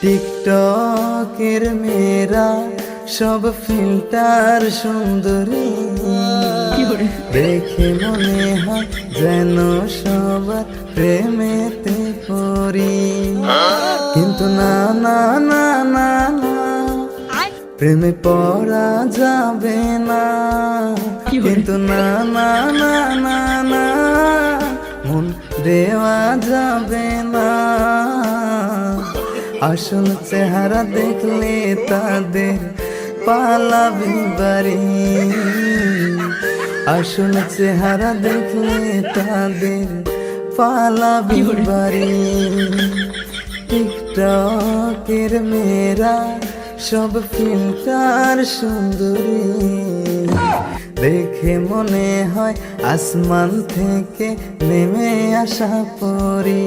টিকটকের মেয়েরা সব ফিল্টার সুন্দরী, দেখে মনে হয় যেন সবার প্রেমেতে পড়ি। কিন্তু না না না না না, প্রেমে পড়া যাবে না। কিন্তু না না না না না, মন দেওয়া যাবে না। আসল চেহারা দেখলে তাদের পালাবি বাড়ি, আসল চেহারা দেখলে তাদের পালাবি বাড়ি। টিকটকের মেয়েরা সব ফিল্টার সুন্দরী, দেখে মনে হয় আসমান থেকে নেমে আসা পরি।